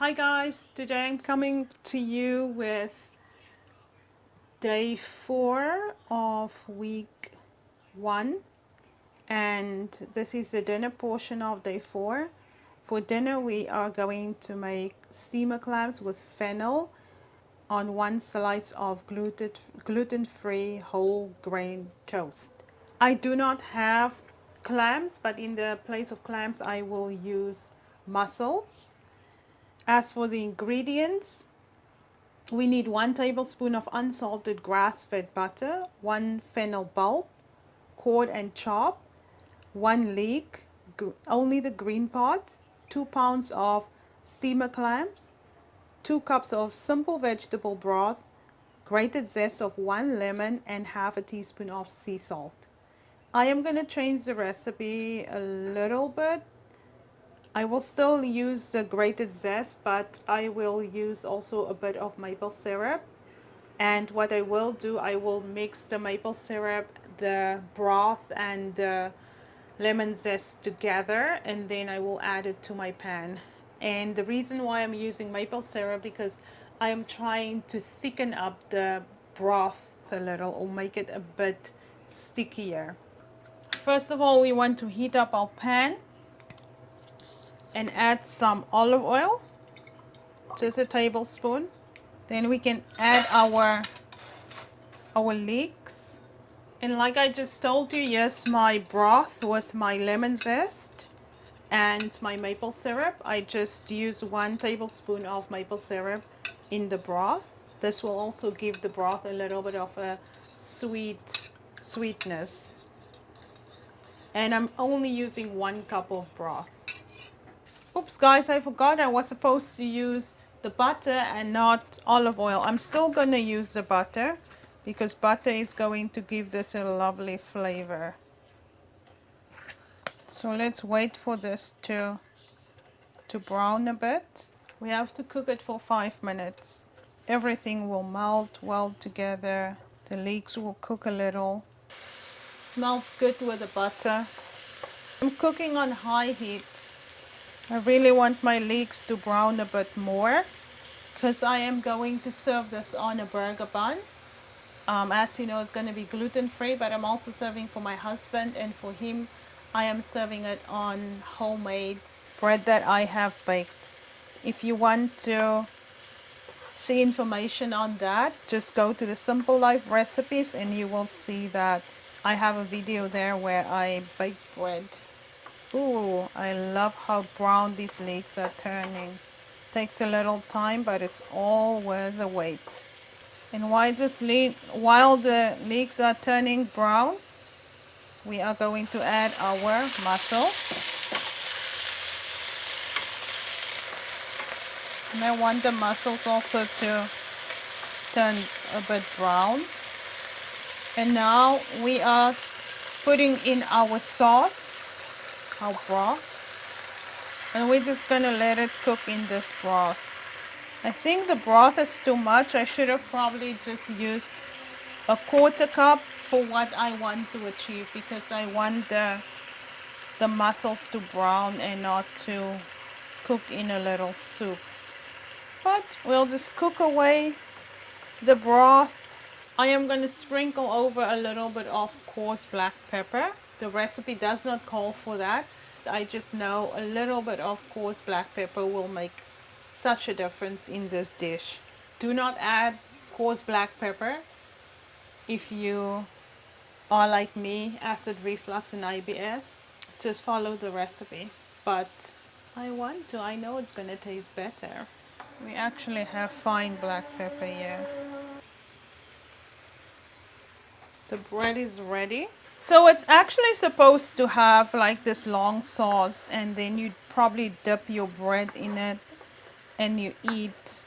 Hi guys, today I'm coming to you with day 4 of week 1, and this is the dinner portion of day 4. For dinner we are going to make steamer clams with fennel on 1 slice of gluten-free whole grain toast. I do not have clams, but in the place of clams I will use mussels. As for the ingredients, we need 1 tablespoon of unsalted grass-fed butter, 1 fennel bulb, cored and chopped, 1 leek, only the green part, 2 pounds of steamer clams, 2 cups of simple vegetable broth, grated zest of 1 lemon, and half a teaspoon of sea salt. I am going to change the recipe a little bit. I will still use the grated zest, but I will use also a bit of maple syrup. And what I will do, I will mix the maple syrup, the broth, and the lemon zest together, and then I will add it to my pan. And the reason why I'm using maple syrup, because I am trying to thicken up the broth a little, or make it a bit stickier. First of all, we want to heat up our pan and add some olive oil, just a tablespoon. Then we can add our leeks. And like I just told you, yes, my broth with my lemon zest and my maple syrup. I just use 1 tablespoon of maple syrup in the broth. This will also give the broth a little bit of a sweetness. And I'm only using 1 cup of broth. Oops guys, I forgot I was supposed to use the butter and not olive oil. I'm still going to use the butter because butter is going to give this a lovely flavor. So let's wait for this to brown a bit. We have to cook it for 5 minutes. Everything will melt well together. The leeks will cook a little. Smells good with the butter. I'm cooking on high heat. I really want my leeks to brown a bit more because I am going to serve this on a burger bun. As you know, it's going to be gluten-free, but I'm also serving for my husband, and for him I am serving it on homemade bread that I have baked. If you want to see information on that, just go to the SimpleLife recipes and you will see that I have a video there where I bake bread. Ooh, I love how brown these leeks are turning. Takes a little time, but it's all worth the wait. And while the leeks are turning brown, we are going to add our mussels. And I want the mussels also to turn a bit brown. And now we are putting in our sauce, our broth. And we're just going to let it cook in this broth. I think the broth is too much. I should have probably just used a 1/4 cup for what I want to achieve, because I want the mussels to brown and not to cook in a little soup. But we'll just cook away the broth. I am going to sprinkle over a little bit of coarse black pepper. The recipe does not call for that. I just know a little bit of coarse black pepper will make such a difference in this dish. Do not add coarse black pepper if you are like me, acid reflux and IBS. Just follow the recipe. But I know it's going to taste better. We actually have fine black pepper here. The bread is ready. So it's actually supposed to have like this long sauce, and then you probably dip your bread in it and you eat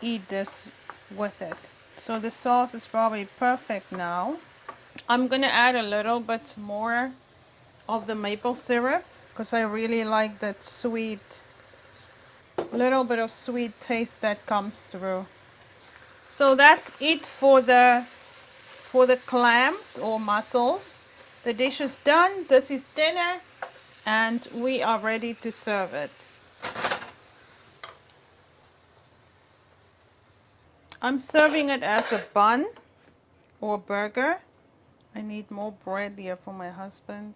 this with it. So the sauce is probably perfect now. I'm gonna add a little bit more of the maple syrup because I really like that sweet, little bit of sweet taste that comes through. So that's it for the clams or mussels. The dish is done. This is dinner and we are ready to serve it. I'm serving it as a bun or burger. I need more bread here for my husband.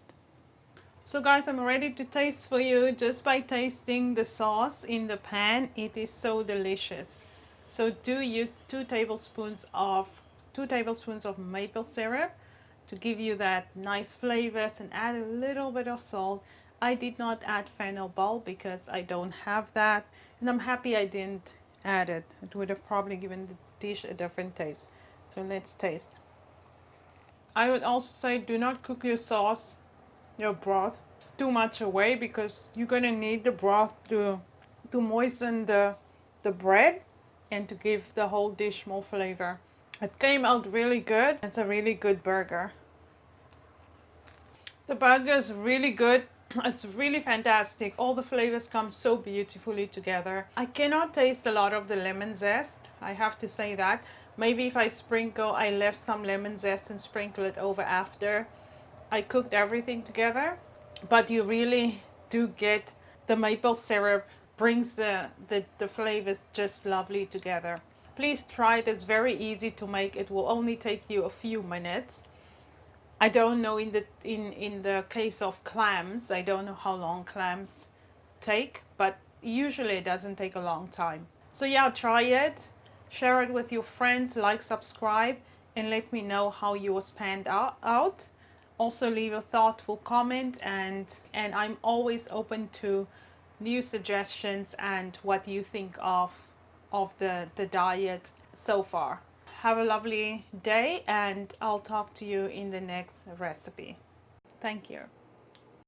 So guys, I'm ready to taste for you. Just by tasting the sauce in the pan, it is so delicious. So do use 2 tablespoons of maple syrup to give you that nice flavors, and add a little bit of salt. I did not add fennel bulb because I don't have that, and I'm happy I didn't add it. It would have probably given the dish a different taste. So let's taste. I would also say do not cook your broth too much away, because you're gonna need the broth to moisten the bread and to give the whole dish more flavor. It came out really good. It's a really good burger. The burger is really good. It's really fantastic. All the flavors come so beautifully together. I cannot taste a lot of the lemon zest. I have to say that. Maybe if I left some lemon zest and sprinkle it over after I cooked everything together. But you really do get the maple syrup brings the flavors just lovely together. Please try it. It's very easy to make. It will only take you a few minutes. I don't know in the case of clams, I don't know how long clams take, but usually it doesn't take a long time. So yeah, try it, share it with your friends, like, subscribe, and let me know how yours panned out. Also leave a thoughtful comment, and I'm always open to new suggestions and what you think of the diet so far. Have a lovely day, and I'll talk to you in the next recipe. Thank you.